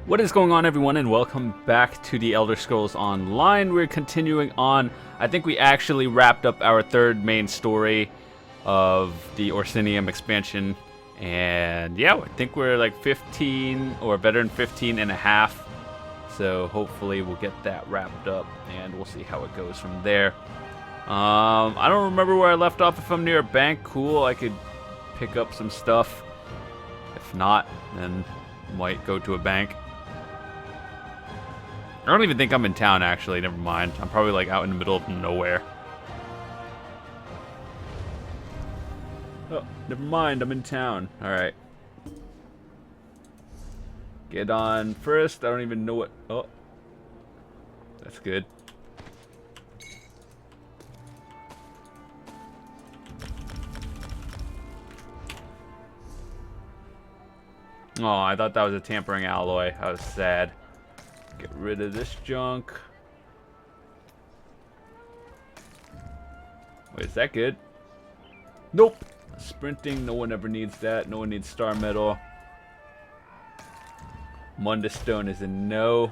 What is going on, everyone, and welcome back to the Elder Scrolls Online. We're continuing on. I think we actually wrapped up our third main story of the Orsinium expansion. And yeah, I think we're like 15 or better than 15 and a half. So hopefully we'll get that wrapped up and we'll see how it goes from there. I don't remember where I left off. If I'm near a bank, cool, I could pick up some stuff. If not, then might go to a bank. I don't even think I'm in town, actually. Never mind. I'm probably like out in the middle of nowhere. Oh, never mind. I'm in town. Alright. Get on first. I don't even know what... Oh. That's good. Oh, I thought that was a tampering alloy. I was sad. Get rid of this junk. Wait, is that good? Nope. Sprinting, no one ever needs that. No one needs star metal. Mundus stone is a no.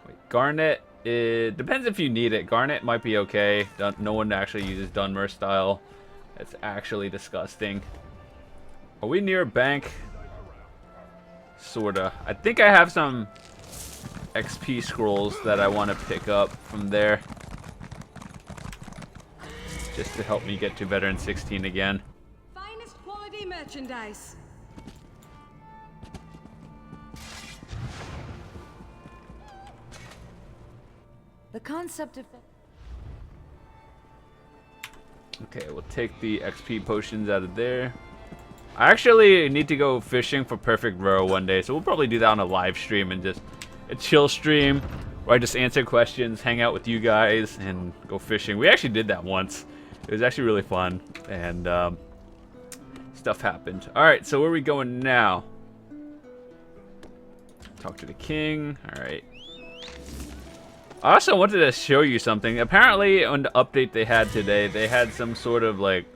Wait, garnet. It depends if you need it. Garnet might be okay. No one actually uses Dunmer style. That's actually disgusting. Are we near a bank? Sorta. I think I have some XP scrolls that I want to pick up from there. Just to help me get to Veteran 16 again. Finest quality merchandise. The concept of... Okay, we'll take the XP potions out of there. I actually need to go fishing for Perfect Row one day, so we'll probably do that on a live stream and just a chill stream where I just answer questions, hang out with you guys, and go fishing. We actually did that once. It was actually really fun, and stuff happened. Alright, so where are we going now? Talk to the king. Alright. I also wanted to show you something. Apparently, on the update they had today, they had some sort of, like,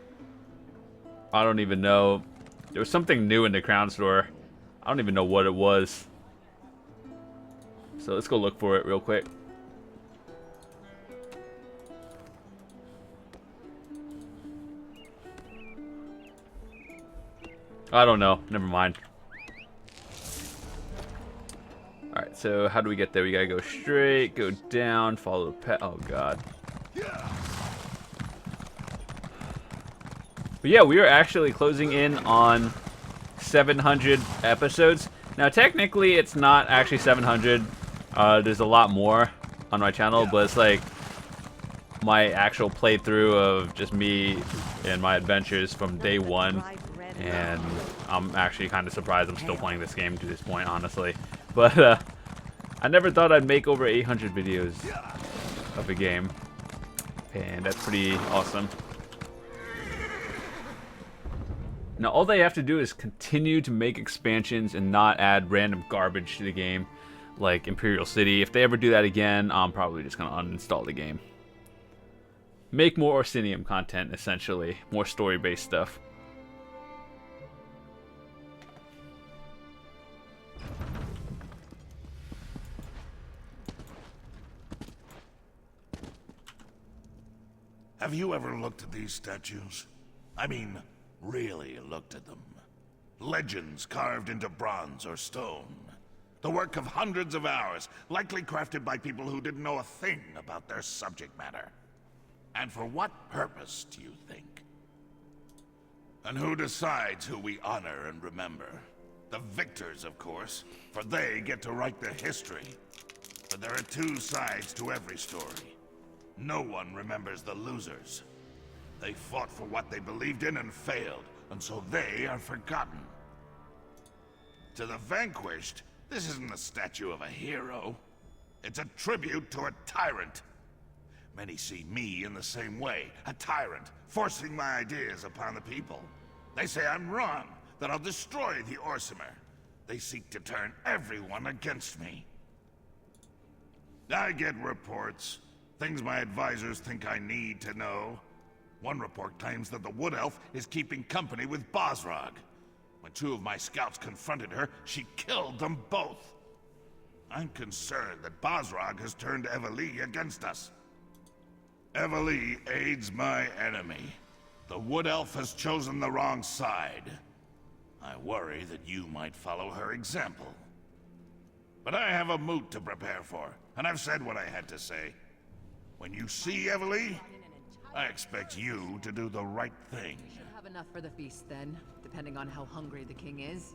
I don't even know. There was something new in the Crown Store. I don't even know what it was. So let's go look for it real quick. I don't know. Never mind. Alright, so how do we get there? We gotta go straight, go down, follow the path. Oh, God. But yeah, we are actually closing in on 700 episodes. Now, technically, it's not actually 700. There's a lot more on my channel, but it's like my actual playthrough of just me and my adventures from day one. And I'm actually kind of surprised I'm still playing this game to this point, honestly. But I never thought I'd make over 800 videos of a game. And that's pretty awesome. Now, all they have to do is continue to make expansions and not add random garbage to the game, like Imperial City. If they ever do that again, I'm probably just going to uninstall the game. Make more Orsinium content, essentially. More story-based stuff. Have you ever looked at these statues? I mean, really looked at them. Legends carved into bronze or stone. The work of hundreds of hours, likely crafted by people who didn't know a thing about their subject matter. And for what purpose, do you think? And who decides who we honor and remember? The victors, of course, for they get to write the history. But there are two sides to every story. No one remembers the losers. They fought for what they believed in and failed, and so they are forgotten. To the vanquished, this isn't a statue of a hero. It's a tribute to a tyrant. Many see me in the same way, a tyrant, forcing my ideas upon the people. They say I'm wrong, that I'll destroy the Orsimer. They seek to turn everyone against me. I get reports, things my advisors think I need to know. One report claims that the Wood Elf is keeping company with Bosrog. When two of my scouts confronted her, she killed them both. I'm concerned that Bosrog has turned Eveli against us. Eveli aids my enemy. The Wood Elf has chosen the wrong side. I worry that you might follow her example. But I have a moot to prepare for, and I've said what I had to say. When you see Eveli, I expect you to do the right thing. Should have enough for the feast then, depending on how hungry the king is.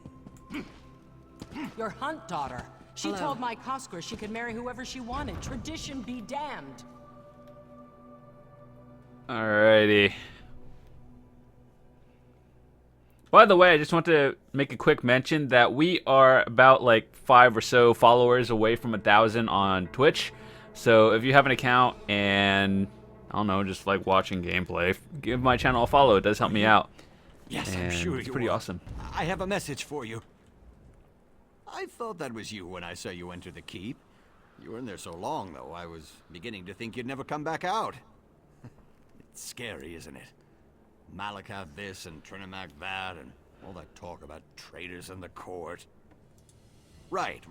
Your hunt daughter. She told my Koskar she could marry whoever she wanted. Tradition be damned. Alrighty. By the way, I just want to make a quick mention that we are about like 5 or so followers away from 1,000 on Twitch. So if you have an account and, I don't know, just like watching gameplay, give my channel a follow. It does help me out. Yes, And I'm sure it's you pretty will. awesome. I have a message for you. I thought that was you when I saw you enter the keep. You were in there so long, though, I was beginning to think you'd never come back out. It's scary, isn't it? Malakath this and Trinimac that, and all that talk about traitors in the court. Right.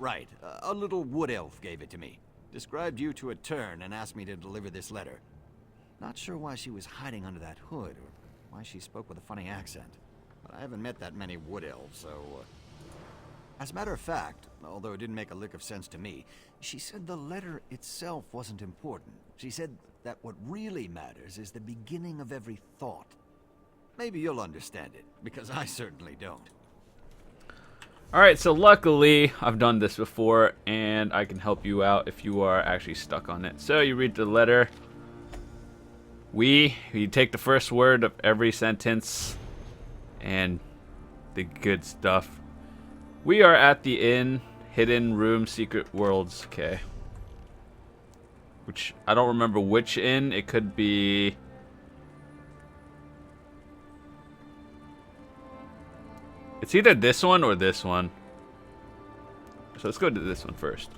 A little wood elf gave it to me. Described you to a turn and asked me to deliver this letter. Not sure why she was hiding under that hood, or why she spoke with a funny accent. But I haven't met that many wood elves, so... As a matter of fact, although it didn't make a lick of sense to me, she said the letter itself wasn't important. She said that what really matters is the beginning of every thought. Maybe you'll understand it, because I certainly don't. Alright, so luckily I've done this before, and I can help you out if you are actually stuck on it. So you read the letter. You take the first word of every sentence, and the good stuff. We are at the inn, hidden room, secret worlds. Okay. Which, I don't remember which inn. It could be... It's either this one or this one. So let's go to this one first.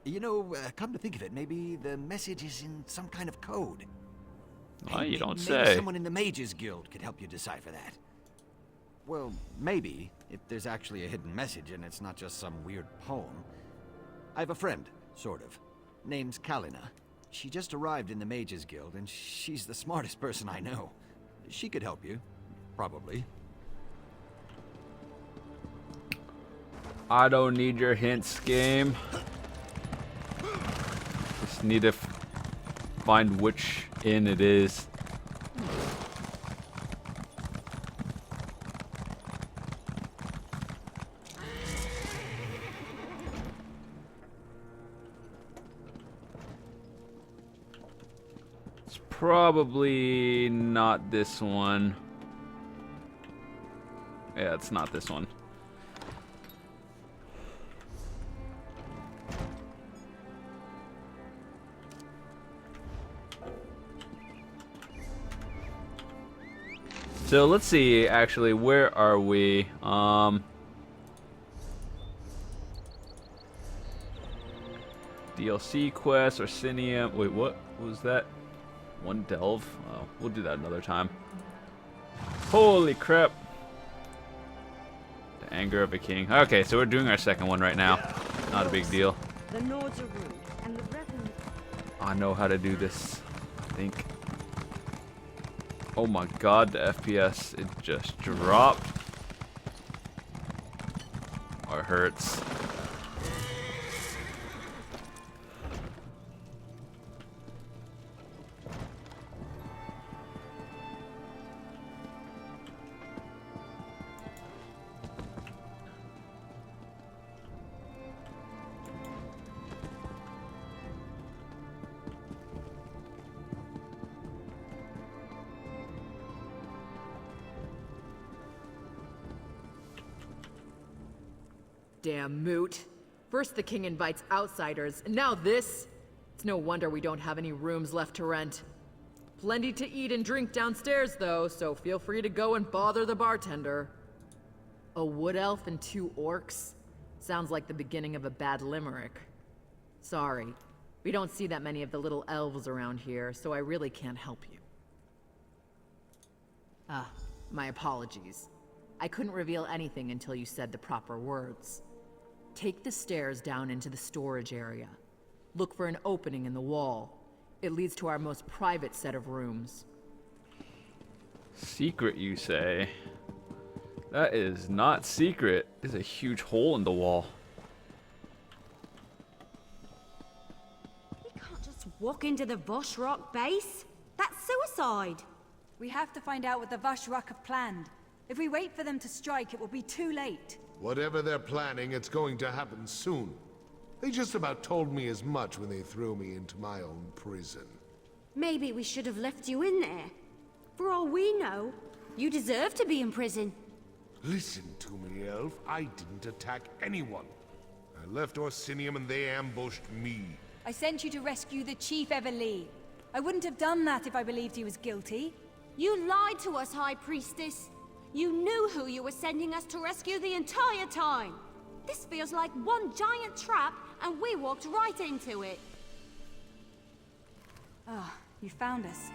You know, come to think of it, maybe the message is in some kind of code. Oh, you don't Maybe say. someone in the Mages Guild could help you decipher that. Well, maybe, if there's actually a hidden message and it's not just some weird poem. I have a friend, sort of. Name's Kalina. She just arrived in the Mages Guild, and she's the smartest person I know. She could help you. Probably. I don't need your hints, game. Just need to find which inn it is. It's probably not this one. Yeah, it's not this one. So let's see, actually, where are we? DLC quest, Orsinium. Wait, what was that? One delve? Oh, we'll do that another time. Holy crap. The anger of a king. Okay, so we're doing our second one right now. Not a big deal. The Nords are rude, and the Brethren... I know how to do this, I think. Oh my god, the FPS, it just dropped. Oh, it hurts. Damn moot. First the king invites outsiders, and now this? It's no wonder we don't have any rooms left to rent. Plenty to eat and drink downstairs, though, so feel free to go and bother the bartender. A wood elf and 2 orcs? Sounds like the beginning of a bad limerick. Sorry, we don't see that many of the little elves around here, so I really can't help you. Ah, my apologies. I couldn't reveal anything until you said the proper words. Take the stairs down into the storage area. Look for an opening in the wall. It leads to our most private set of rooms. Secret, you say? That is not secret. There's a huge hole in the wall. We can't just walk into the Voshrock base. That's suicide. We have to find out what the Voshrock have planned. If we wait for them to strike, it will be too late. Whatever they're planning, it's going to happen soon. They just about told me as much when they threw me into my own prison. Maybe we should have left you in there. For all we know, you deserve to be in prison. Listen to me, Elf. I didn't attack anyone. I left Orsinium and they ambushed me. I sent you to rescue the Chief Everlee. I wouldn't have done that if I believed he was guilty. You lied to us, High Priestess. You knew who you were sending us to rescue the entire time. This feels like one giant trap, and we walked right into it. Ah, you found us.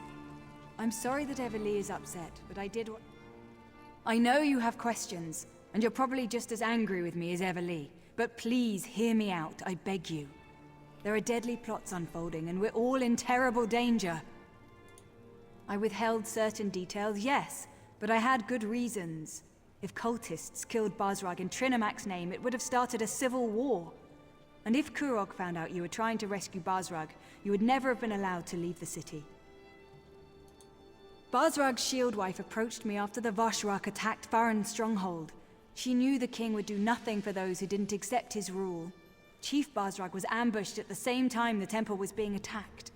I'm sorry that Everlee is upset, but I did what... I know you have questions, and you're probably just as angry with me as Everlee. But please hear me out, I beg you. There are deadly plots unfolding, and we're all in terrible danger. I withheld certain details, yes, but I had good reasons. If cultists killed Basrag in ZeniMax's name, it would have started a civil war. And if Kurog found out you were trying to rescue Basrag, you would never have been allowed to leave the city. Basrag's shield wife approached me after the Voshrock attacked Farron's stronghold. She knew the king would do nothing for those who didn't accept his rule. Chief Basrag was ambushed at the same time the temple was being attacked.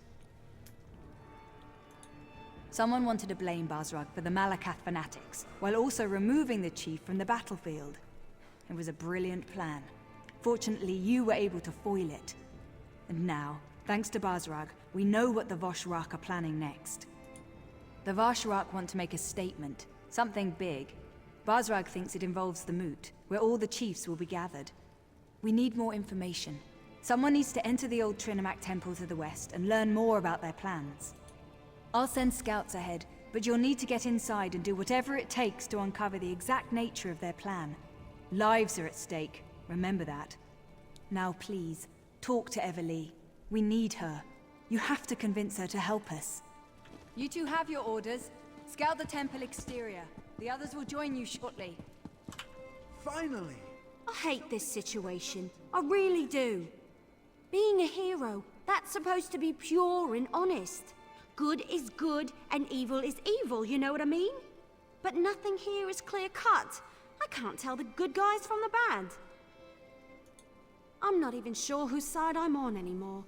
Someone wanted to blame Basrag for the Malakath fanatics, while also removing the chief from the battlefield. It was a brilliant plan. Fortunately, you were able to foil it. And now, thanks to Basrag, we know what the Voshrock are planning next. The Voshrock want to make a statement, something big. Basrag thinks it involves the Moot, where all the chiefs will be gathered. We need more information. Someone needs to enter the old ZeniMax temple to the west and learn more about their plans. I'll send scouts ahead, but you'll need to get inside and do whatever it takes to uncover the exact nature of their plan. Lives are at stake, remember that. Now please, talk to Everlee. We need her. You have to convince her to help us. You two have your orders. Scout the temple exterior. The others will join you shortly. Finally! I hate this situation. I really do. Being a hero, that's supposed to be pure and honest. Good is good and evil is evil, you know what I mean? But nothing here is clear-cut. I can't tell the good guys from the bad. I'm not even sure whose side I'm on anymore.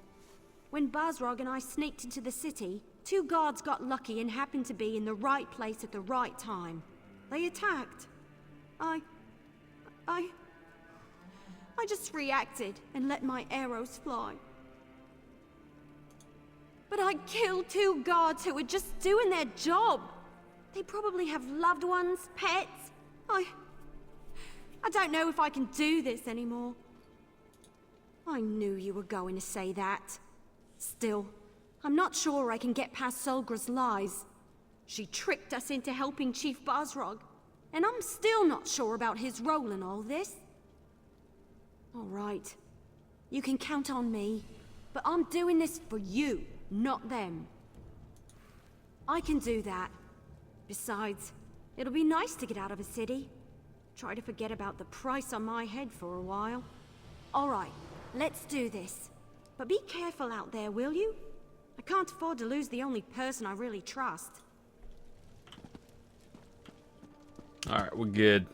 When Basrag and I sneaked into the city, 2 guards got lucky and happened to be in the right place at the right time. They attacked. I just reacted and let my arrows fly. But I killed 2 guards who were just doing their job. They probably have loved ones, pets. I don't know if I can do this anymore. I knew you were going to say that. Still, I'm not sure I can get past Solgra's lies. She tricked us into helping Chief Basrag, and I'm still not sure about his role in all this. All right, you can count on me, but I'm doing this for you, not them. I can do that. Besides, it'll be nice to get out of a city. Try to forget about the price on my head for a while. All right, let's do this. But be careful out there, will you? I can't afford to lose the only person I really trust. Alright, we're good.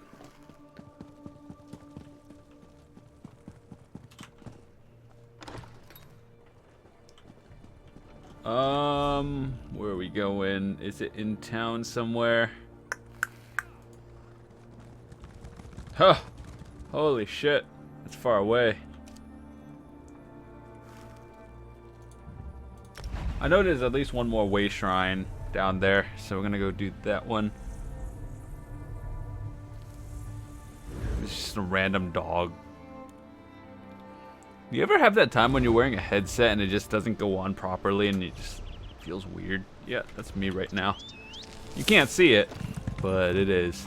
Where are we going? Is it in town somewhere? Huh! Holy shit, that's far away. I know there's at least one more way shrine down there, so we're gonna go do that one. It's just a random dog. You ever have that time when you're wearing a headset and it just doesn't go on properly and it just feels weird? Yeah, that's me right now. You can't see it, but it is.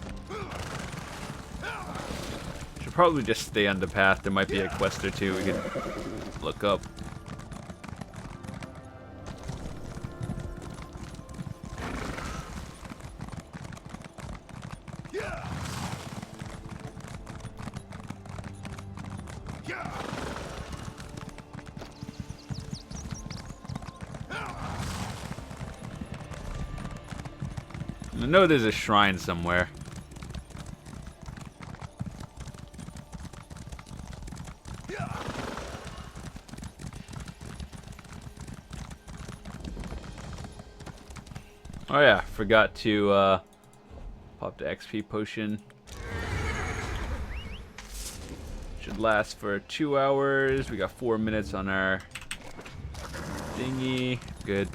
Should probably just stay on the path. There might be a quest or two we could look up. I know there's a shrine somewhere. Oh yeah, forgot to pop the XP potion. Should last for 2 hours. We got 4 minutes on our thingy. Good.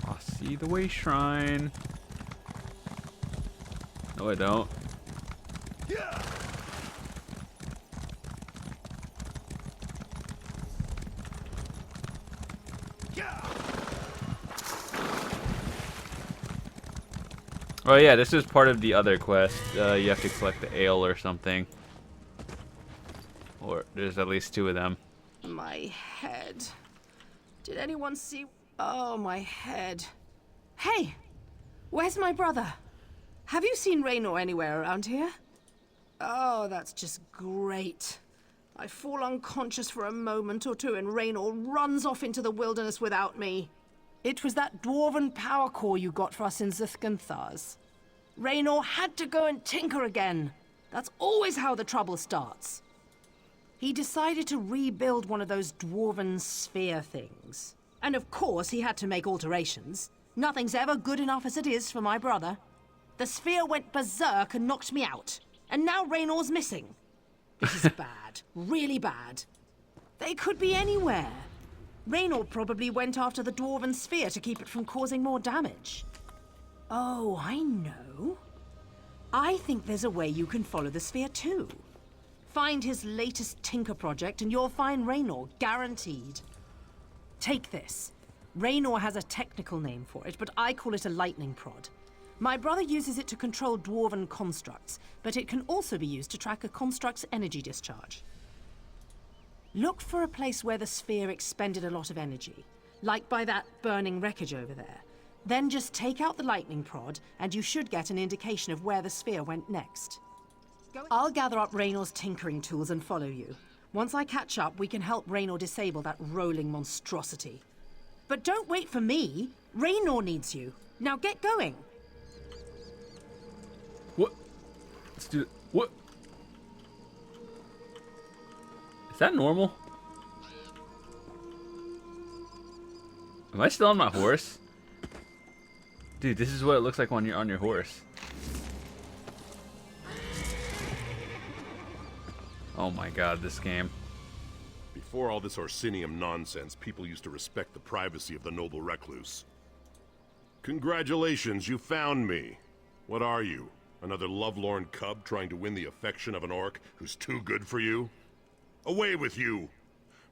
Oh, see the way shrine. No, I don't. Oh yeah, this is part of the other quest. You have to collect the ale or something. Or there's at least 2 of them. My head. Did anyone see... Oh, my head. Hey! Where's my brother? Have you seen Raynor anywhere around here? Oh, that's just great. I fall unconscious for a moment or two and Raynor runs off into the wilderness without me. It was that dwarven power core you got for us in Zithganthars. Raynor had to go and tinker again. That's always how the trouble starts. He decided to rebuild one of those dwarven sphere things. And of course he had to make alterations. Nothing's ever good enough as it is for my brother. The sphere went berserk and knocked me out. And now Raynor's missing. This is bad. Really bad. They could be anywhere. Raynor probably went after the dwarven sphere to keep it from causing more damage. Oh, I know. I think there's a way you can follow the sphere too. Find his latest tinker project and you'll find Raynor, guaranteed. Take this. Raynor has a technical name for it, but I call it a lightning prod. My brother uses it to control dwarven constructs, but it can also be used to track a construct's energy discharge. Look for a place where the sphere expended a lot of energy, like by that burning wreckage over there. Then just take out the lightning prod, and you should get an indication of where the sphere went next. I'll gather up Raynor's tinkering tools and follow you. Once I catch up, we can help Raynor disable that rolling monstrosity. But don't wait for me! Raynor needs you. Now get going! What? Let's do it. What? Is that normal? Am I still on my horse? Dude, this is what it looks like when you're on your horse. Oh my god, this game. Before all this Orsinium nonsense, people used to respect the privacy of the noble recluse. Congratulations, you found me. What are you? Another lovelorn cub trying to win the affection of an orc who's too good for you? Away with you!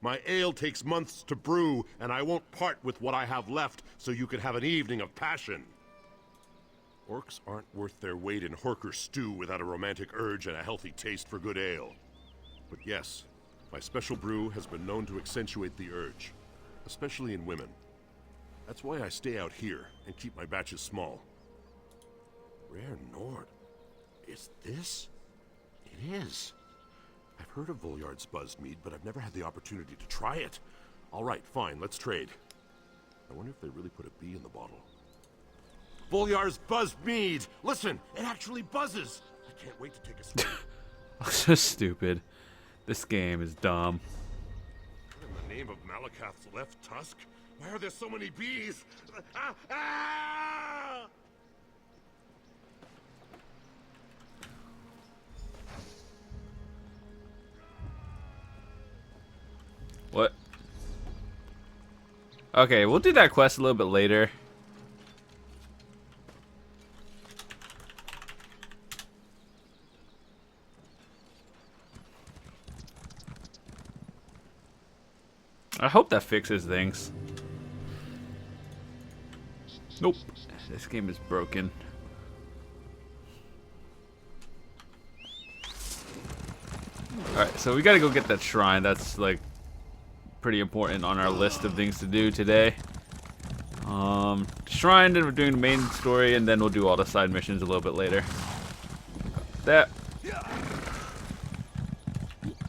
My ale takes months to brew, and I won't part with what I have left so you could have an evening of passion. Orcs aren't worth their weight in Horker stew without a romantic urge and a healthy taste for good ale. But yes, my special brew has been known to accentuate the urge, especially in women. That's why I stay out here and keep my batches small. Rare Nord. Is this? It is. I've heard of Volyard's buzzed mead, but I've never had the opportunity to try it. All right, fine, let's trade. I wonder if they really put a bee in the bottle. Volyard's buzzed mead! Listen, it actually buzzes! I can't wait to take a swig. So stupid. This game is dumb. What in the name of Malakath's left tusk? Why are there so many bees? Ah! Ah! What? Okay, we'll do that quest a little bit later. I hope that fixes things. Nope. This game is broken. Alright, so we gotta go get that shrine. That's like pretty important on our list of things to do today. Shrine, and we're doing the main story, and then we'll do all the side missions a little bit later. That. The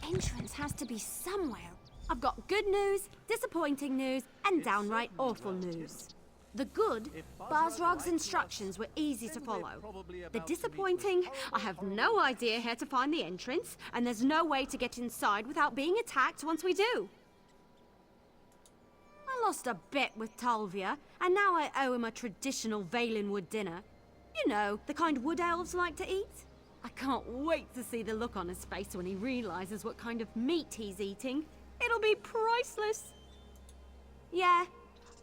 entrance has to be somewhere. I've got good news, disappointing news, and downright awful news. The good, Basrog's instructions were easy to follow. The disappointing, I have no idea how to find the entrance, and there's no way to get inside without being attacked once we do. I lost a bet with Talvia, and now I owe him a traditional Valenwood dinner. You know, the kind wood elves like to eat. I can't wait to see the look on his face when he realizes what kind of meat he's eating. It'll be priceless. Yeah,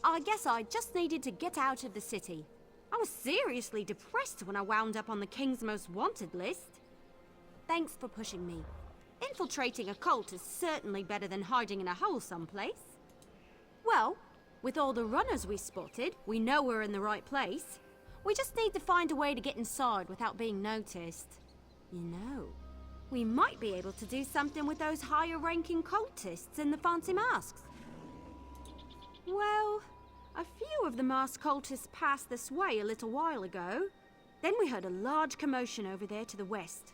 I guess I just needed to get out of the city. I was seriously depressed when I wound up on the King's Most Wanted list. Thanks for pushing me. Infiltrating a cult is certainly better than hiding in a hole someplace. Well, with all the runners we spotted, we know we're in the right place. We just need to find a way to get inside without being noticed. You know, we might be able to do something with those higher-ranking cultists in the fancy masks. Well, a few of the masked cultists passed this way a little while ago. Then we heard a large commotion over there to the west.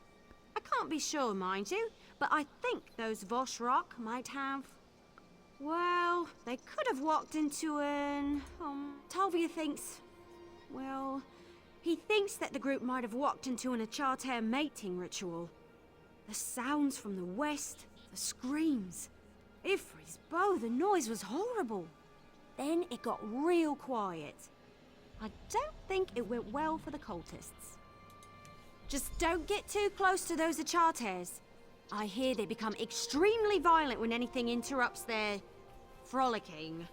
I can't be sure, mind you, but I think those Voshrock might have... Well, they could have walked into an... Talvia thinks... Well, he thinks that the group might have walked into an Acharter mating ritual. The sounds from the west, the screams. Ifri's bow, the noise was horrible. Then it got real quiet. I don't think it went well for the cultists. Just don't get too close to those Acharters. I hear they become extremely violent when anything interrupts their frolicking.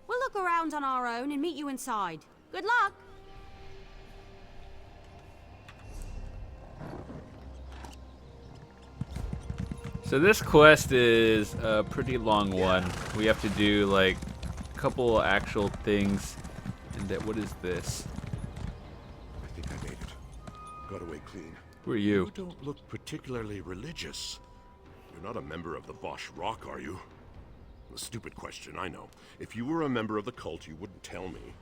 We'll look around on our own and meet you inside. Good luck! So this quest is a pretty long one. We have to do like a couple actual things. And that, what is this? I think I made it. Got away clean. Who are you? You don't look particularly religious. You're not a member of the Vosh Rock, are you? A stupid question, I know. If you were a member of the cult, you wouldn't tell me.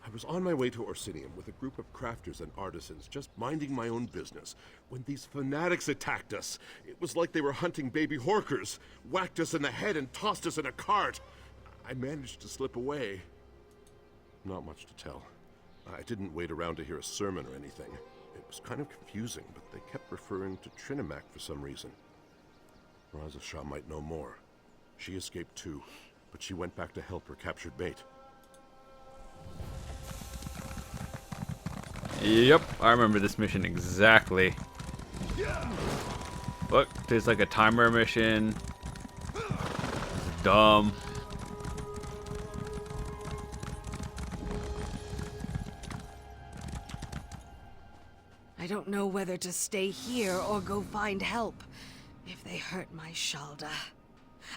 I was on my way to Orsinium with a group of crafters and artisans, just minding my own business, when these fanatics attacked us. It was like they were hunting baby horkers, whacked us in the head and tossed us in a cart. I managed to slip away. Not much to tell. I didn't wait around to hear a sermon or anything. It was kind of confusing, but they kept referring to Trinimac for some reason. Raza Shah might know more. She escaped too, but she went back to help her captured mate. Yep, I remember this mission exactly. Look, there's like a timer mission. This is dumb. I don't know whether to stay here or go find help. If they hurt my Shalda,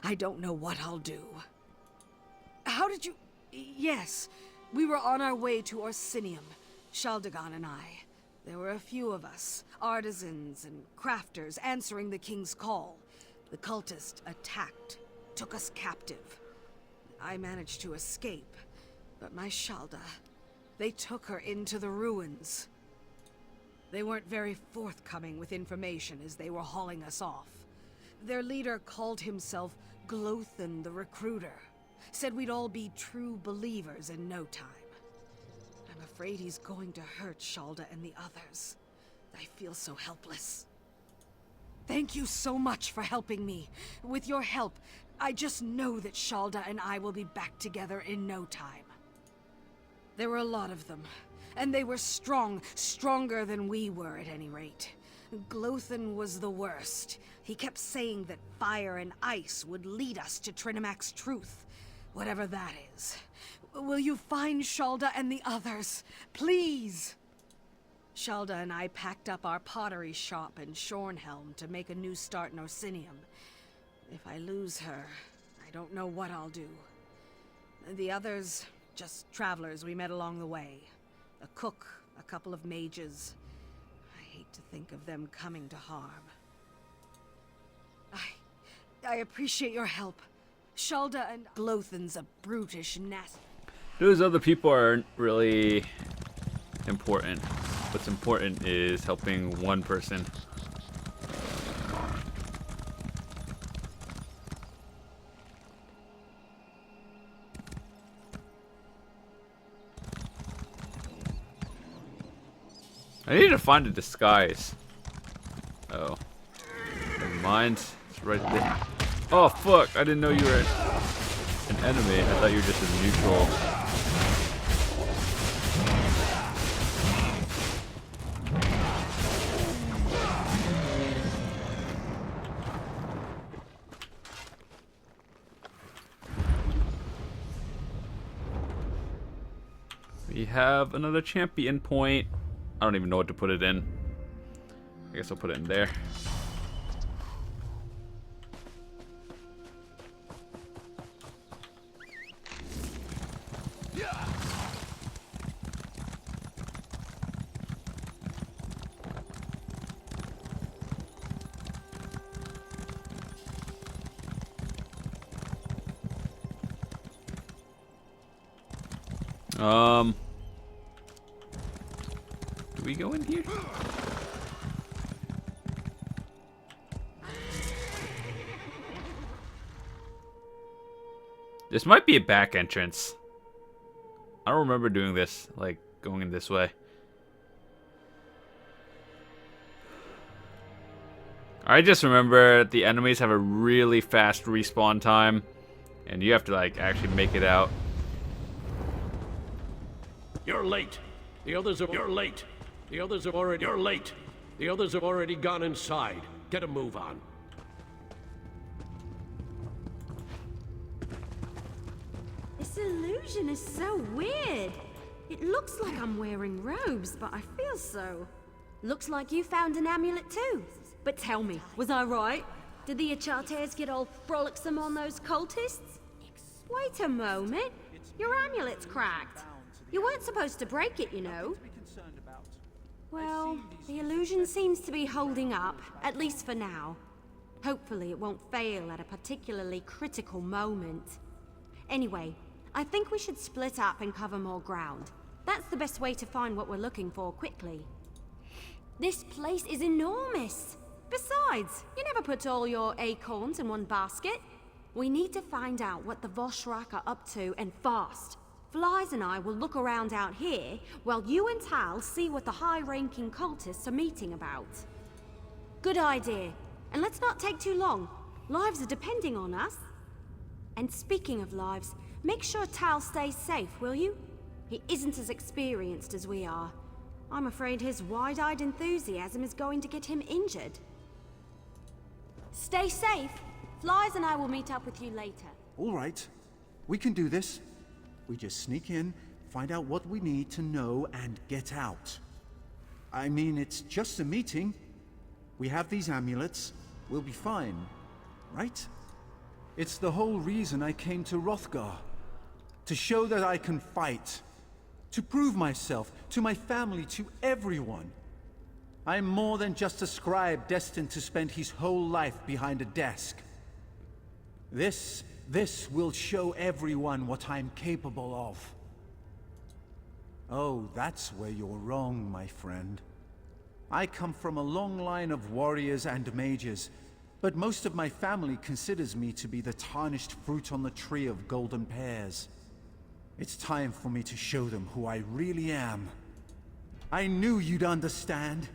I don't know what I'll do. How did you... Yes, we were on our way to Orsinium, Shaldagon and I. There were a few of us, artisans and crafters, answering the king's call. The cultist attacked, took us captive. I managed to escape, but my Shalda, they took her into the ruins. They weren't very forthcoming with information as they were hauling us off. Their leader called himself Glothan the Recruiter. Said we'd all be true believers in no time. I'm afraid he's going to hurt Shalda and the others. I feel so helpless. Thank you so much for helping me. With your help, I just know that Shalda and I will be back together in no time. There were a lot of them, and they were strong, stronger than we were at any rate. Glothan was the worst. He kept saying that fire and ice would lead us to Trinimac's truth, whatever that is. Will you find Shalda and the others, please? Shalda and I packed up our pottery shop in Shornhelm to make a new start in Orsinium. If I lose her, I don't know what I'll do. The others, just travelers we met along the way. A cook, a couple of mages. I hate to think of them coming to harm. I appreciate your help. Shalda and Glothan's a brutish nasty. Those other people aren't really important. What's important is helping one person. I need to find a disguise. Oh. Never mind. It's right there. Oh, fuck. I didn't know you were an enemy. I thought you were just a neutral. We have another champion point. I don't even know what to put it in. I guess I'll put it in there. Do we go in here? This might be a back entrance. I don't remember doing this, like going in this way. I just remember the enemies have a really fast respawn time, and you have to like actually make it out. You're late. The others have. You're late. The others have already. You're late. The others have already gone inside. Get a move on. This illusion is so weird. It looks like I'm wearing robes, but I feel so. Looks like you found an amulet too. But tell me, was I right? Did the Achates get all frolicsome on those cultists? Wait a moment. Your amulet's cracked. You weren't supposed to break it, you know. Well, the illusion seems to be holding up, at least for now. Hopefully it won't fail at a particularly critical moment. Anyway, I think we should split up and cover more ground. That's the best way to find what we're looking for quickly. This place is enormous. Besides, you never put all your acorns in one basket. We need to find out what the Voshrak are up to, and fast. Flies and I will look around out here, while you and Tal see what the high-ranking cultists are meeting about. Good idea. And let's not take too long. Lives are depending on us. And speaking of lives, make sure Tal stays safe, will you? He isn't as experienced as we are. I'm afraid his wide-eyed enthusiasm is going to get him injured. Stay safe. Flies and I will meet up with you later. All right. We can do this. We just sneak in, find out what we need to know, and get out. I mean, it's just a meeting. We have these amulets. We'll be fine, right? It's the whole reason I came to Hrothgar. To show that I can fight. To prove myself, to my family, to everyone. I'm more than just a scribe destined to spend his whole life behind a desk. This will show everyone what I'm capable of. Oh, that's where you're wrong, my friend. I come from a long line of warriors and mages, but most of my family considers me to be the tarnished fruit on the tree of golden pears. It's time for me to show them who I really am. I knew you'd understand.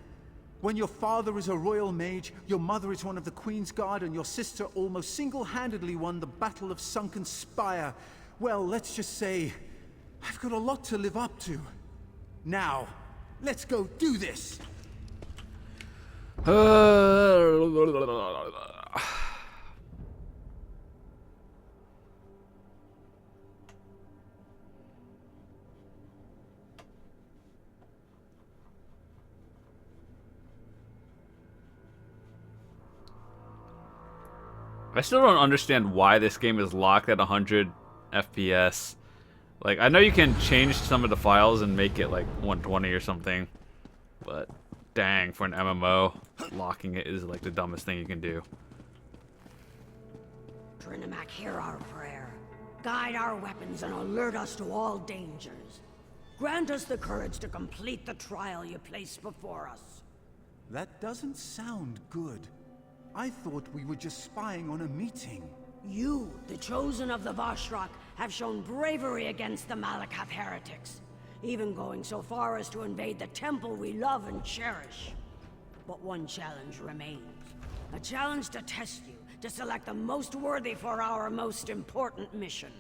When your father is a royal mage, your mother is one of the Queen's Guard, and your sister almost single-handedly won the Battle of Sunken Spire, well, let's just say, I've got a lot to live up to. Now, let's go do this! I still don't understand why this game is locked at 100 FPS. Like, I know you can change some of the files and make it like 120 or something, but dang, for an MMO, locking it is like the dumbest thing you can do. Trinimac, hear our prayer. Guide our weapons and alert us to all dangers. Grant us the courage to complete the trial you place before us. That doesn't sound good. I thought we were just spying on a meeting. You, the chosen of the Vashrak, have shown bravery against the Malakath heretics, even going so far as to invade the temple we love and cherish. But one challenge remains. A challenge to test you, to select the most worthy for our most important mission.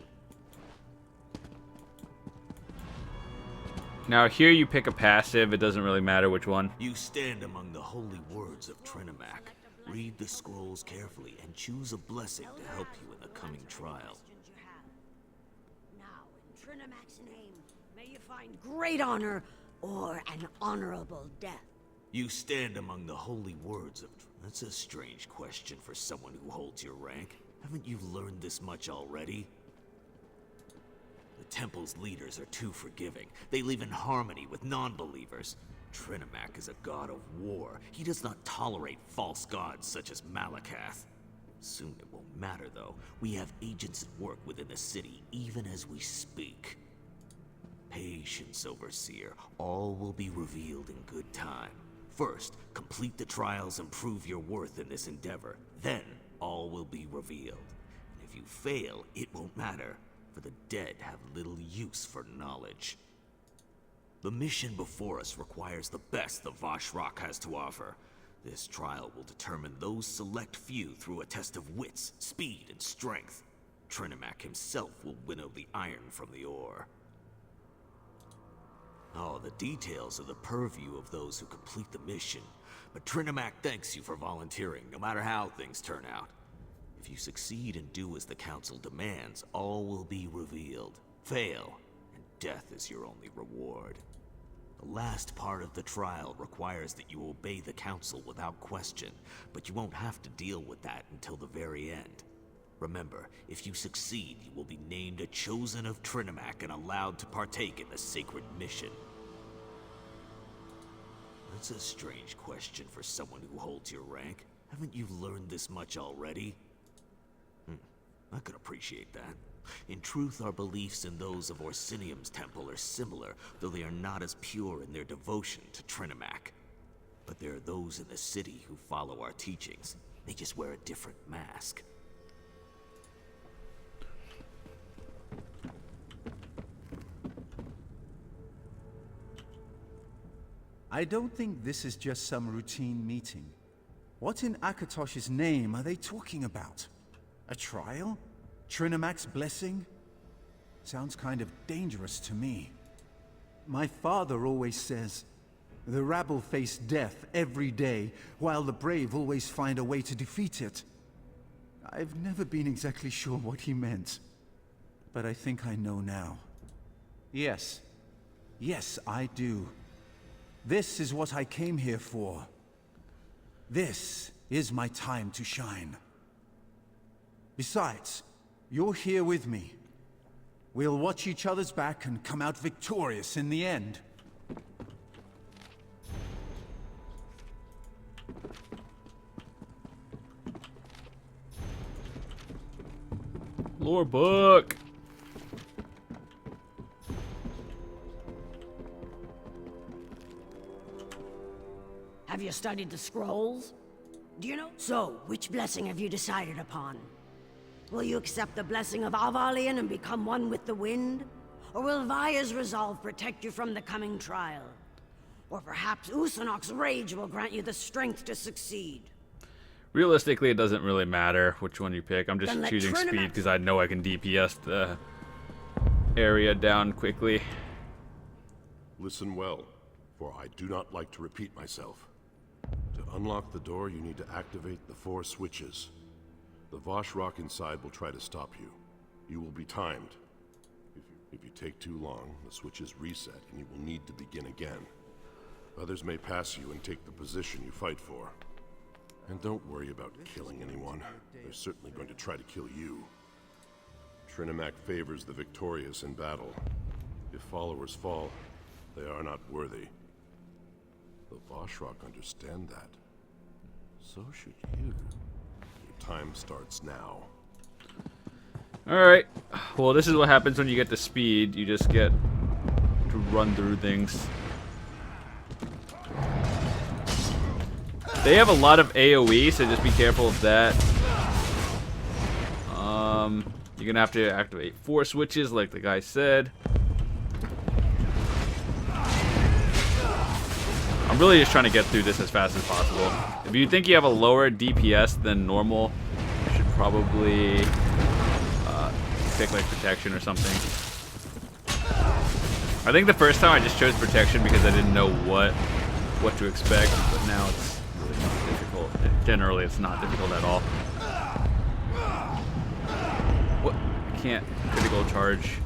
Now here you pick a passive, it doesn't really matter which one. You stand among the holy words of Trinimac. Read the scrolls carefully and choose a blessing to help you in the coming trial. Now, in Trinimac's name, may you find great honor or an honorable death. You stand among the holy words of... That's a strange question for someone who holds your rank. Haven't you learned this much already? The temple's leaders are too forgiving. They live in harmony with non-believers. Trinimac is a god of war. He does not tolerate false gods such as Malakath. Soon it won't matter, though. We have agents at work within the city, even as we speak. Patience, Overseer. All will be revealed in good time. First, complete the trials and prove your worth in this endeavor. Then, all will be revealed. And if you fail, it won't matter, for the dead have little use for knowledge. The mission before us requires the best the Vashrak has to offer. This trial will determine those select few through a test of wits, speed, and strength. Trinimac himself will winnow the iron from the ore. Oh, the details are the purview of those who complete the mission. But Trinimac thanks you for volunteering, no matter how things turn out. If you succeed and do as the Council demands, all will be revealed. Fail, and death is your only reward. The last part of the trial requires that you obey the Council without question, but you won't have to deal with that until the very end. Remember, if you succeed, you will be named a Chosen of Trinimac and allowed to partake in the sacred mission. That's a strange question for someone who holds your rank. Haven't you learned this much already? I could appreciate that. In truth, our beliefs and those of Orsinium's temple are similar, though they are not as pure in their devotion to Trinimac. But there are those in the city who follow our teachings. They just wear a different mask. I don't think this is just some routine meeting. What in Akatosh's name are they talking about? A trial? Trinimac's blessing? Sounds kind of dangerous to me. My father always says, the rabble face death every day, while the brave always find a way to defeat it. I've never been exactly sure what he meant, but I think I know now. Yes. Yes, I do. This is what I came here for. This is my time to shine. Besides, you're here with me. We'll watch each other's back and come out victorious in the end. Lore book. Have you studied the scrolls? Do you know? So, which blessing have you decided upon? Will you accept the blessing of Avalion and become one with the wind? Or will Vaya's resolve protect you from the coming trial? Or perhaps Usanok's rage will grant you the strength to succeed? Realistically, it doesn't really matter which one you pick. I'm just choosing speed Trinimac because I know I can DPS the area down quickly. Listen well, for I do not like to repeat myself. To unlock the door, you need to activate the 4 switches. The Vashrak inside will try to stop you. You will be timed. If you take too long, the switches reset and you will need to begin again. Others may pass you and take the position you fight for. And don't worry about killing anyone. They're certainly going to try to kill you. Trinimac favors the victorious in battle. If followers fall, they are not worthy. The Vashrak understand that. So should you. Your time starts now. Alright. Well, this is what happens when you get the speed. You just get to run through things. They have a lot of AoE, so just be careful of that. You're gonna have to activate 4 switches, like the guy said. I'm really just trying to get through this as fast as possible. If you think you have a lower DPS than normal, you should probably pick like protection or something. I think the first time I just chose protection because I didn't know what to expect, but now it's really not difficult. Generally, it's not difficult at all. What? I can't critical charge.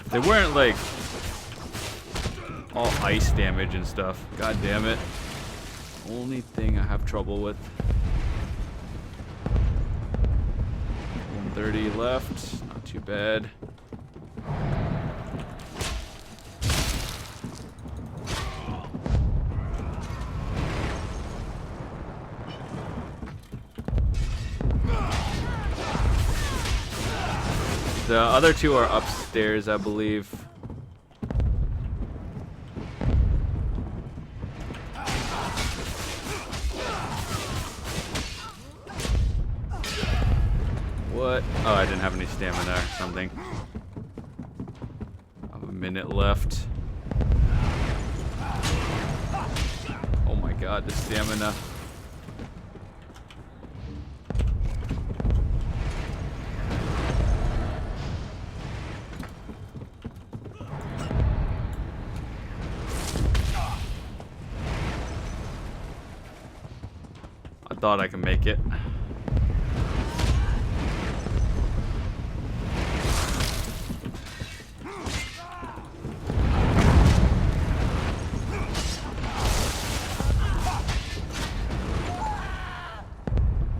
They weren't like all ice damage and stuff. God damn it. Only thing I have trouble with. 130 left. Not too bad. The other two are upstairs, I believe. What? Oh, I didn't have any stamina or something. I have a minute left. Oh my god, the stamina. I thought I could make it.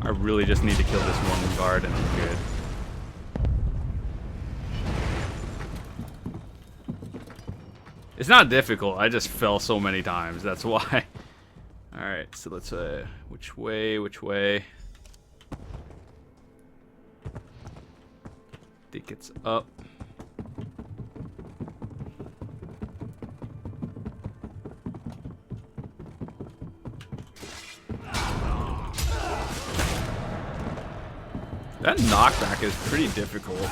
I really just need to kill this one guard and I'm good. It's not difficult, I just fell so many times, that's why. Alright, so let's, which way? Think it's up. That knockback is pretty difficult.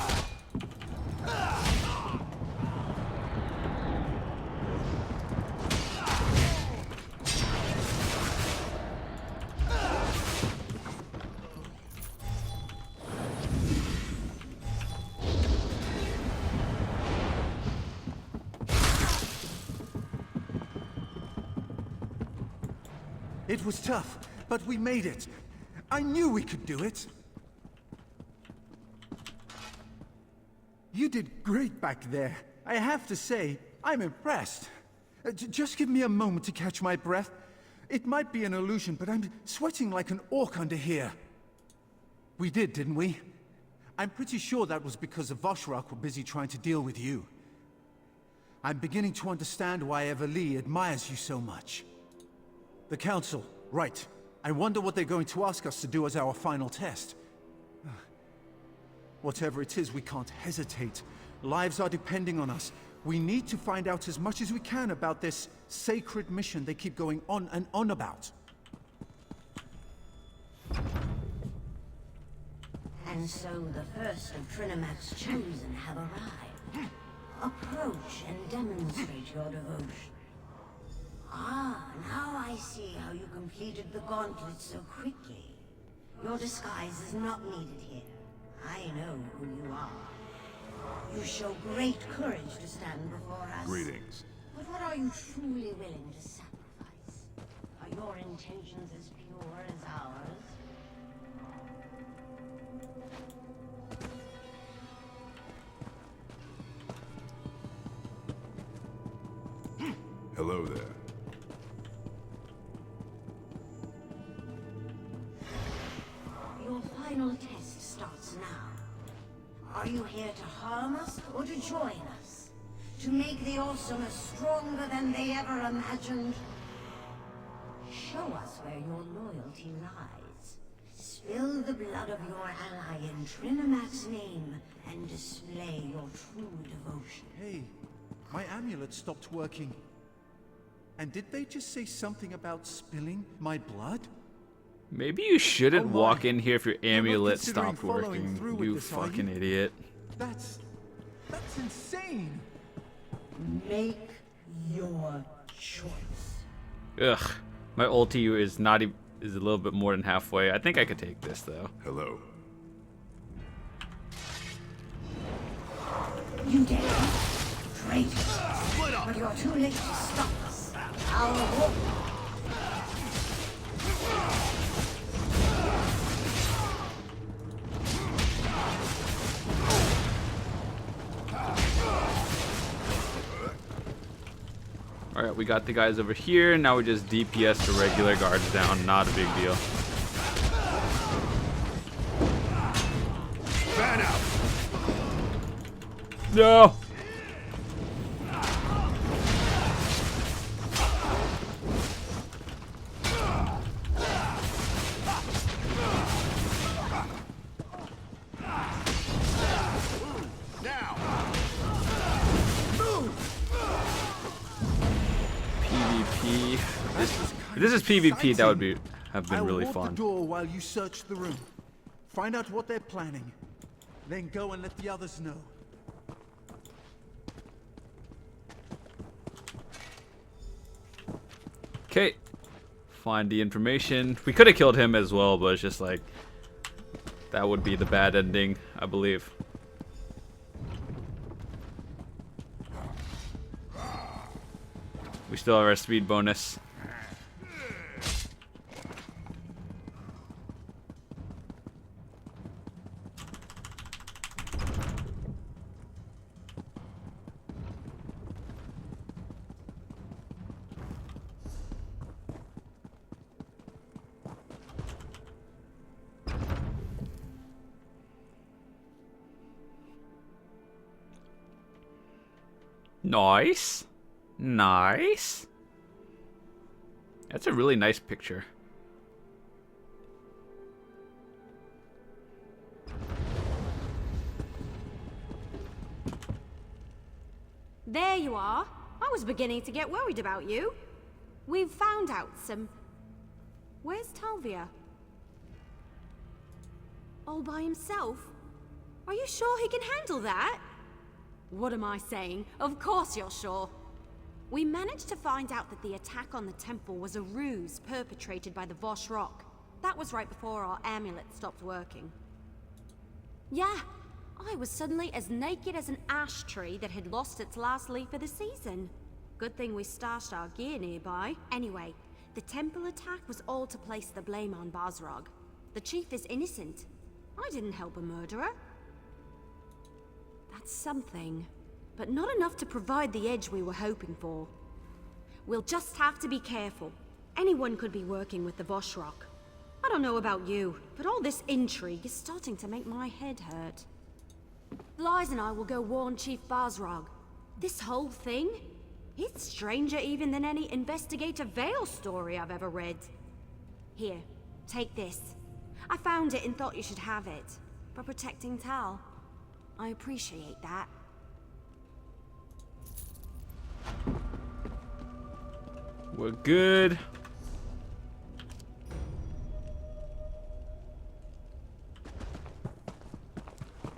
It was tough, but we made it. I knew we could do it. You did great back there. I have to say, I'm impressed. Just give me a moment to catch my breath. It might be an illusion, but I'm sweating like an orc under here. We did, didn't we? I'm pretty sure that was because the Voshrak were busy trying to deal with you. I'm beginning to understand why Everlee admires you so much. The Council, right. I wonder what they're going to ask us to do as our final test. Whatever it is, we can't hesitate. Lives are depending on us. We need to find out as much as we can about this sacred mission they keep going on and on about. And so the first of Trinimac's chosen have arrived. Approach and demonstrate your devotion. Ah, now I see how you completed the gauntlet so quickly. Your disguise is not needed here. I know who you are. You show great courage to stand before us. Greetings. But what are you truly willing to sacrifice? Are your intentions as pure as ours? Hello there. Your final test starts now. Are you here to harm us or to join us? To make the Awesomers stronger than they ever imagined? Show us where your loyalty lies. Spill the blood of your ally in Trinimac's name and display your true devotion. Hey, my amulet stopped working. And did they just say something about spilling my blood? Maybe you shouldn't Oh my. walk in here if your You're not amulet considering stopped following working. through with You this, are fucking you? idiot. That's insane. Make your choice. Ugh. My ulti is not even, is a little bit more than halfway. I think I could take this though. Hello. You dare? Traitor. But you're too late to stop us. Our war. Alright, we got the guys over here. Now we just DPS the regular guards down. Not a big deal. Fan out. No! Now. PvP. If this is PvP, that would have been really I'll hold fun. the door while you search the room. Find out what they're planning. Then go and let the others know. Okay. Find the information. We could have killed him as well, but it's just like that would be the bad ending, I believe. We still have our speed bonus. Nice. Nice. That's a really nice picture. There you are. I was beginning to get worried about you. We've found out some... Where's Talvia? All by himself? Are you sure he can handle that? What am I saying? Of course you're sure. We managed to find out that the attack on the temple was a ruse perpetrated by the Vosh Rock. That was right before our amulet stopped working. Yeah, I was suddenly as naked as an ash tree that had lost its last leaf of the season. Good thing we stashed our gear nearby. Anyway, the temple attack was all to place the blame on Basrog. The chief is innocent. I didn't help a murderer. That's something, but not enough to provide the edge we were hoping for. We'll just have to be careful. Anyone could be working with the Vosh Rock. I don't know about you, but all this intrigue is starting to make my head hurt. Lies and I will go warn Chief Basrog. This whole thing? It's stranger even than any Investigator Vale story I've ever read. Here, take this. I found it and thought you should have it. For protecting Tal. I appreciate that. We're good.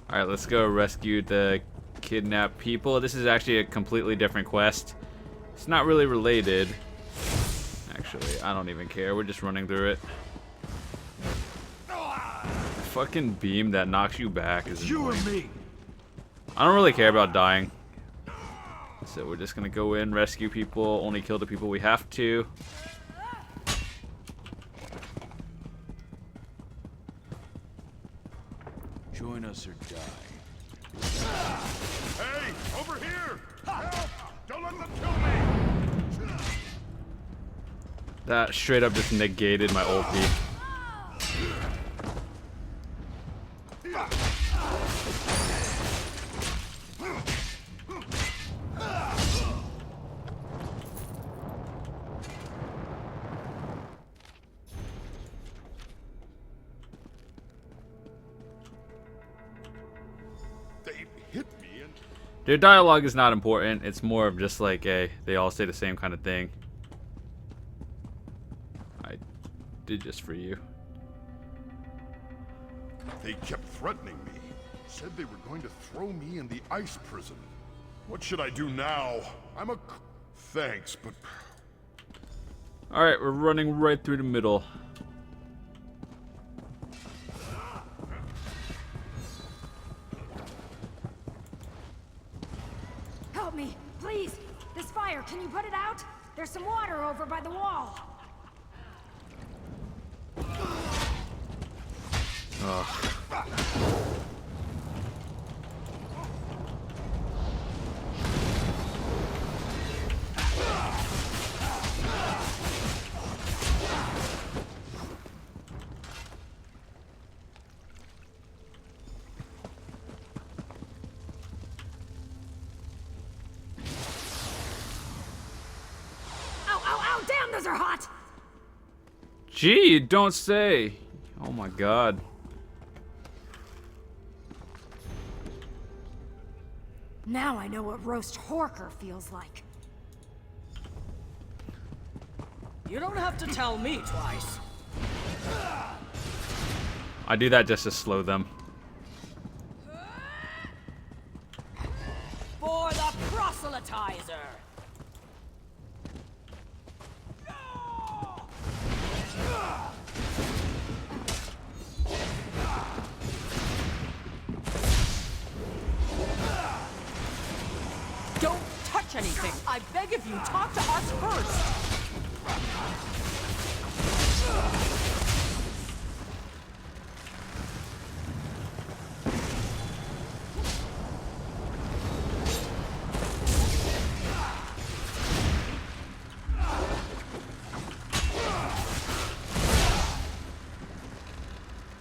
Alright, let's go rescue the kidnapped people. This is actually a completely different quest. It's not really related. Actually, I don't even care. We're just running through it. The fucking beam that knocks you back is annoying. You and me. I don't really care about dying. So we're just gonna go in, rescue people, only kill the people we have to. Join us or die. Hey, over here! Help! Don't let them kill me! That straight up just negated my ulti. Their dialogue is not important. It's more of just like they all say the same kind of thing. I did just for you. They kept threatening me. Said they were going to throw me in the ice prison. What should I do now? Thanks, but... Alright, we're running right through the middle. Help me, please! This fire, can you put it out? There's some water over by the wall. Ugh. Damn, those are hot! Gee, you don't say. Oh my god. Now I know what roast Horker feels like. You don't have to tell me twice. I do that just to slow them. For the proselytizer! Don't touch anything! I beg of you, talk to us first!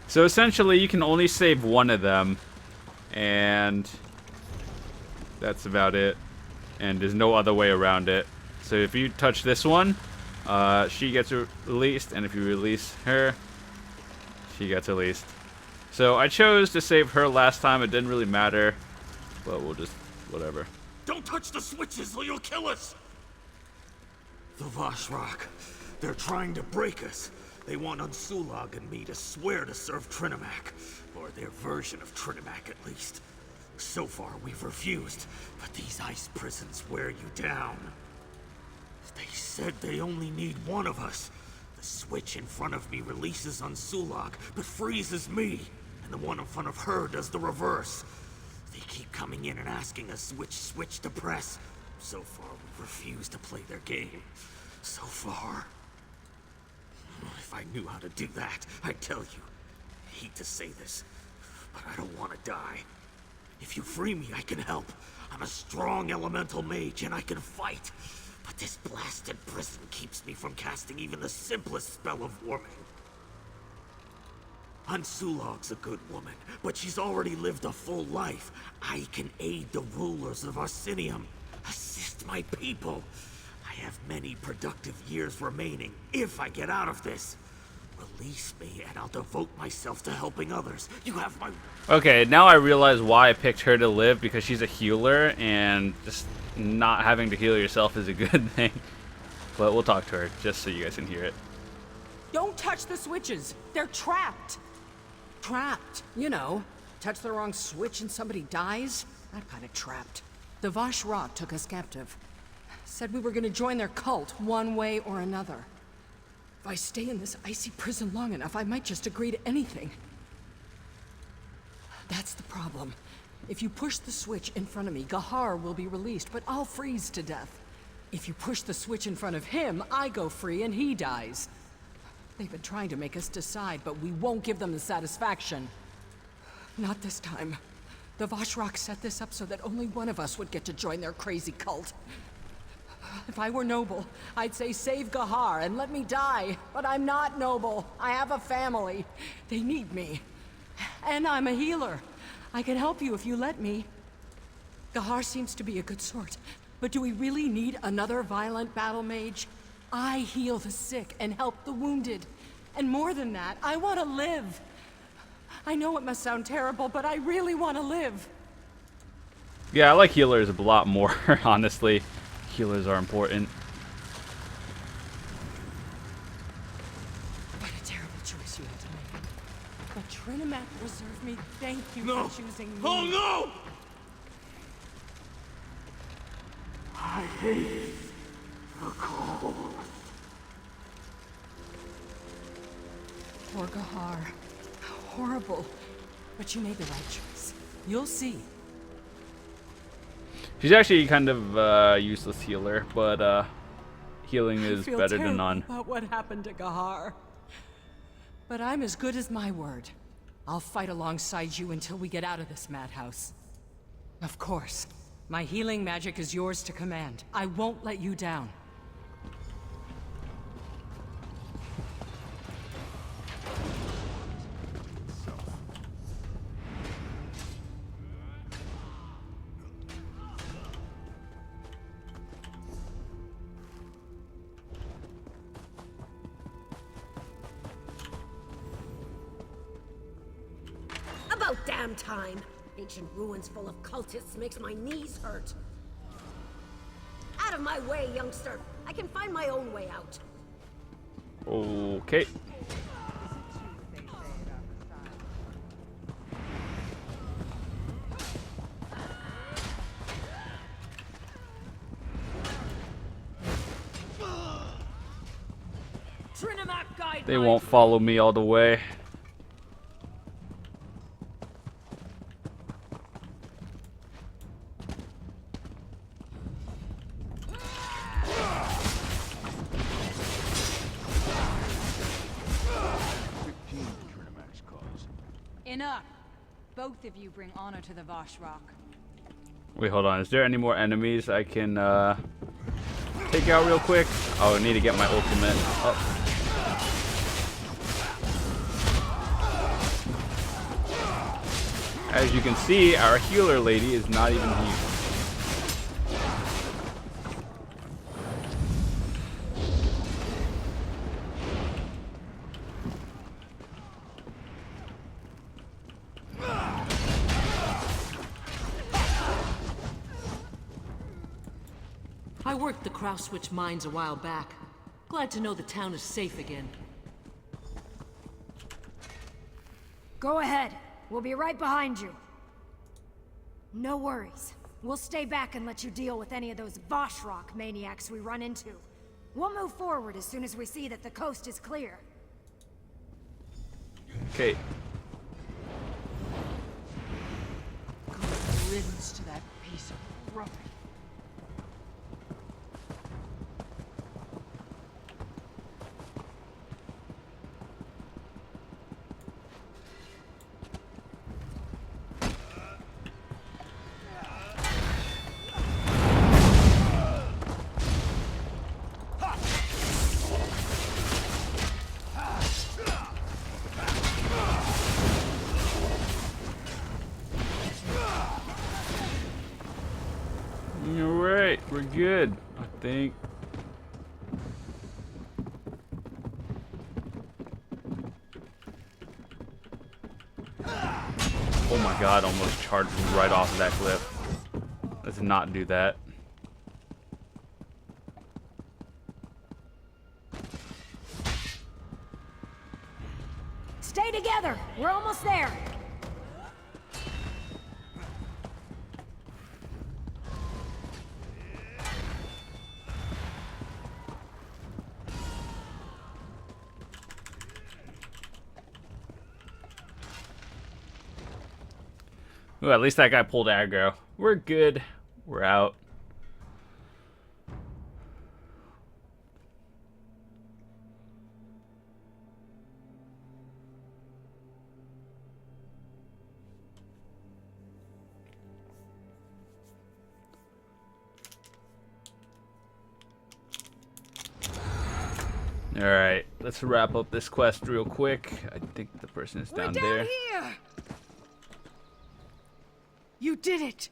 So essentially, you can only save one of them, and that's about it. And there's no other way around it. So if you touch this one, she gets released, and if you release her, she gets released. So I chose to save her last time. It didn't really matter, but we'll just whatever. Don't touch the switches or you'll kill us! The Vashrak, they're trying to break us. They want Unsulag and me to swear to serve Trinimac, or their version of Trinimac at least. So far, we've refused, but these ice prisons wear you down. They said they only need one of us. The switch in front of me releases Unsulag, but freezes me, and the one in front of her does the reverse. They keep coming in and asking us which switch to press. So far, we've refused to play their game. So far. If I knew how to do that, I'd tell you. I hate to say this, but I don't want to die. If you free me, I can help. I'm a strong elemental mage, and I can fight. But this blasted prison keeps me from casting even the simplest spell of warming. Unsulag's a good woman, but she's already lived a full life. I can aid the rulers of Arsinium, assist my people. I have many productive years remaining, if I get out of this. Release me, and I'll devote myself to helping others. You have my... Okay, now I realize why I picked her to live, because she's a healer, and just not having to heal yourself is a good thing. But we'll talk to her, just so you guys can hear it. Don't touch the switches! They're trapped! Trapped, you know. Touch the wrong switch and somebody dies? That kind of trapped. The Vashrak took us captive. Said we were gonna join their cult, one way or another. If I stay in this icy prison long enough, I might just agree to anything. That's the problem. If you push the switch in front of me, Gahar will be released, but I'll freeze to death. If you push the switch in front of him, I go free and he dies. They've been trying to make us decide, but we won't give them the satisfaction. Not this time. The Vashrak set this up so that only one of us would get to join their crazy cult. If I were noble, I'd say save Gahar and let me die. But I'm not noble. I have a family. They need me. And I'm a healer. I can help you if you let me. Gahar seems to be a good sort. But do we really need another violent battle mage? I heal the sick and help the wounded. And more than that, I want to live. I know it must sound terrible, but I really want to live. Yeah, I like healers a lot more, honestly. Healers are important. What a terrible choice you had to make. But Trinimac preserved me. Thank you for choosing me. Oh no! I hate the cold. Poor Gahar. How horrible. But you made the right choice. You'll see. She's actually kind of a useless healer, but healing is better than none. About what happened to Gahar. But I'm as good as my word. I'll fight alongside you until we get out of this madhouse. Of course. My healing magic is yours to command. I won't let you down. About damn time. Ancient ruins full of cultists makes my knees hurt. Out of my way, youngster. I can find my own way out. Okay. They won't follow me all the way. Enough. Both of you bring honor to the Vosh Rock. Wait, hold on. Is there any more enemies I can take out real quick? Oh, I need to get my ultimate up. As you can see, our healer lady is not even here. I worked the Crow-Switch mines a while back. Glad to know the town is safe again. Go ahead. We'll be right behind you. No worries. We'll stay back and let you deal with any of those Voshrock maniacs we run into. We'll move forward as soon as we see that the coast is clear. Okay. Good riddance to that piece of rubbish. Alright, we're good, I think. Oh my god, almost charged right off of that cliff. Let's not do that. Stay together! We're almost there! Ooh, at least that guy pulled aggro. We're good. We're out. Alright, let's wrap up this quest real quick. I think the person is down there. Here! You did it!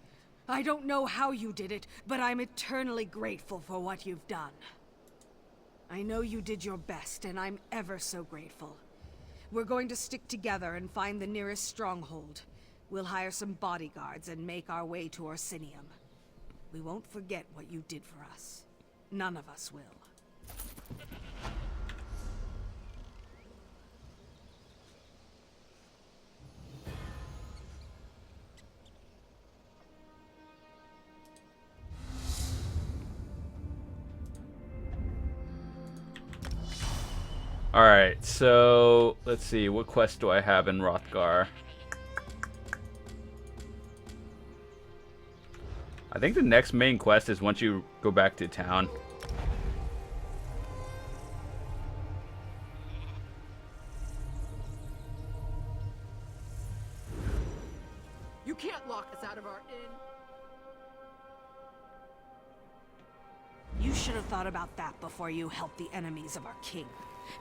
I don't know how you did it, but I'm eternally grateful for what you've done. I know you did your best, and I'm ever so grateful. We're going to stick together and find the nearest stronghold. We'll hire some bodyguards and make our way to Orsinium. We won't forget what you did for us. None of us will. Alright, so let's see, what quest do I have in Hrothgar? I think the next main quest is once you go back to town. You can't lock us out of our inn. You should have thought about that before you helped the enemies of our king.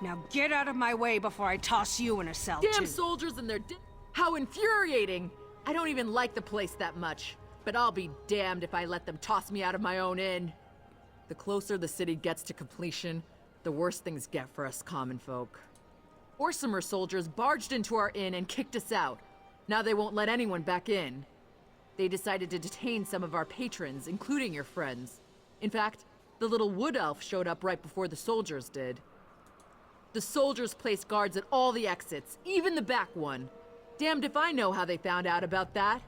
Now get out of my way before I toss you in a cell, Damn too. soldiers and their how infuriating! I don't even like the place that much, but I'll be damned if I let them toss me out of my own inn. The closer the city gets to completion, the worse things get for us common folk. Orsimer soldiers barged into our inn and kicked us out. Now they won't let anyone back in. They decided to detain some of our patrons, including your friends. In fact, the little wood elf showed up right before the soldiers did. The soldiers placed guards at all the exits, even the back one. Damned if I know how they found out about that.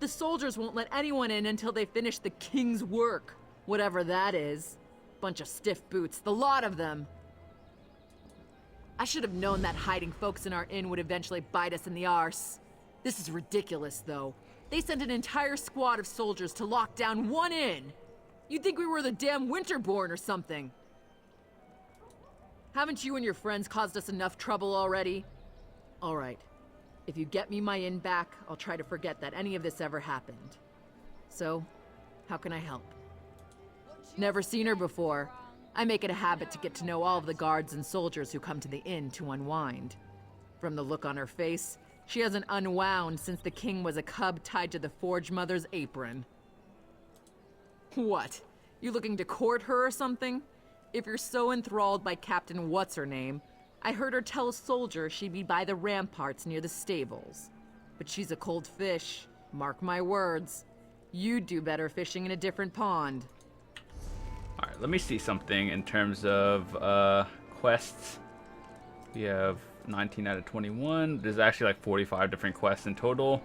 The soldiers won't let anyone in until they finish the king's work, whatever that is. Bunch of stiff boots, the lot of them. I should have known that hiding folks in our inn would eventually bite us in the arse. This is ridiculous, though. They sent an entire squad of soldiers to lock down one inn. You'd think we were the damn Winterborn or something. Haven't you and your friends caused us enough trouble already? All right. If you get me my inn back, I'll try to forget that any of this ever happened. So, how can I help? Never seen her before. I make it a habit to get to know all of the guards and soldiers who come to the inn to unwind. From the look on her face, she hasn't unwound since the king was a cub tied to the Forge Mother's apron. What? You looking to court her or something? If you're so enthralled by Captain What's-Her-Name, I heard her tell a soldier she'd be by the ramparts near the stables. But she's a cold fish, mark my words. You'd do better fishing in a different pond. Alright, let me see something in terms of quests. We have 19 out of 21. There's actually like 45 different quests in total.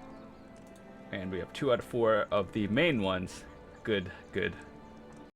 And we have 2 out of 4 of the main ones. Good, good.